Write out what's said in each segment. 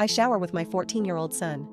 I shower with my 14-year-old son.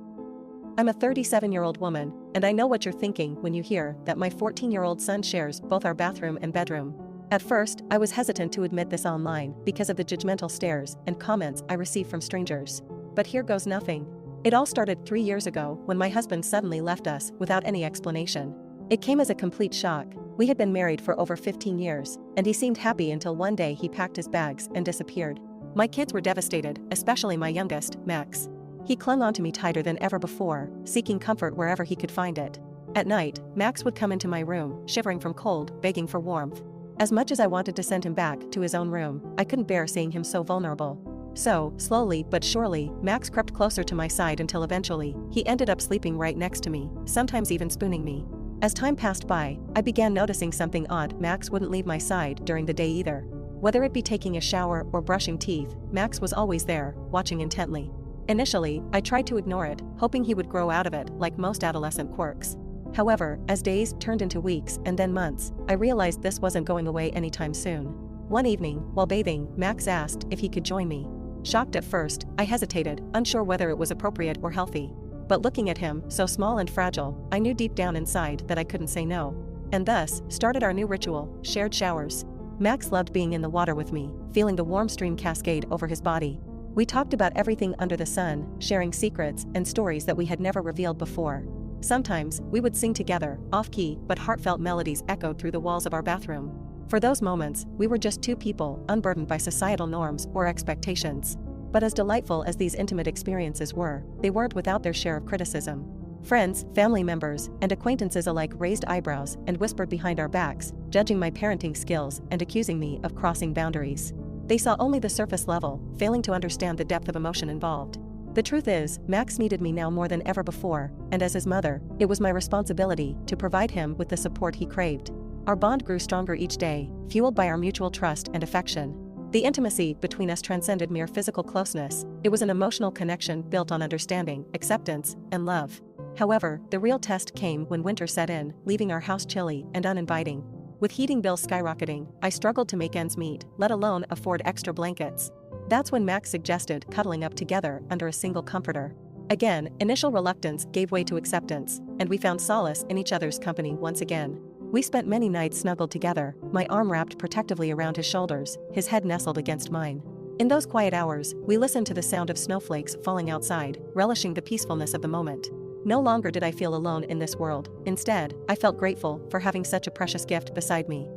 I'm a 37-year-old woman, and I know what you're thinking when you hear that my 14-year-old son shares both our bathroom and bedroom. At first, I was hesitant to admit this online because of the judgmental stares and comments I receive from strangers. But here goes nothing. It all started 3 years ago when my husband suddenly left us without any explanation. It came as a complete shock. We had been married for over 15 years, and he seemed happy until one day he packed his bags and disappeared. My kids were devastated, especially my youngest, Max. He clung onto me tighter than ever before, seeking comfort wherever he could find it. At night, Max would come into my room, shivering from cold, begging for warmth. As much as I wanted to send him back to his own room, I couldn't bear seeing him so vulnerable. So, slowly but surely, Max crept closer to my side until eventually, he ended up sleeping right next to me, sometimes even spooning me. As time passed by, I began noticing something odd. Max wouldn't leave my side during the day either. Whether it be taking a shower or brushing teeth, Max was always there, watching intently. Initially, I tried to ignore it, hoping he would grow out of it like most adolescent quirks. However, as days turned into weeks and then months, I realized this wasn't going away anytime soon. One evening, while bathing, Max asked if he could join me. Shocked at first, I hesitated, unsure whether it was appropriate or healthy. But looking at him, so small and fragile, I knew deep down inside that I couldn't say no. And thus, started our new ritual, shared showers. Max loved being in the water with me, feeling the warm stream cascade over his body. We talked about everything under the sun, sharing secrets and stories that we had never revealed before. Sometimes, we would sing together, off-key but heartfelt melodies echoed through the walls of our bathroom. For those moments, we were just two people, unburdened by societal norms or expectations. But as delightful as these intimate experiences were, they weren't without their share of criticism. Friends, family members, and acquaintances alike raised eyebrows and whispered behind our backs, judging my parenting skills and accusing me of crossing boundaries. They saw only the surface level, failing to understand the depth of emotion involved. The truth is, Max needed me now more than ever before, and as his mother, it was my responsibility to provide him with the support he craved. Our bond grew stronger each day, fueled by our mutual trust and affection. The intimacy between us transcended mere physical closeness. It was an emotional connection built on understanding, acceptance, and love. However, the real test came when winter set in, leaving our house chilly and uninviting. With heating bills skyrocketing, I struggled to make ends meet, let alone afford extra blankets. That's when Max suggested cuddling up together under a single comforter. Again, initial reluctance gave way to acceptance, and we found solace in each other's company once again. We spent many nights snuggled together, my arm wrapped protectively around his shoulders, his head nestled against mine. In those quiet hours, we listened to the sound of snowflakes falling outside, relishing the peacefulness of the moment. No longer did I feel alone in this world. Instead, I felt grateful for having such a precious gift beside me.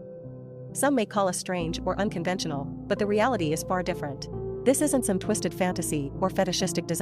Some may call us strange or unconventional, but the reality is far different. This isn't some twisted fantasy or fetishistic desire.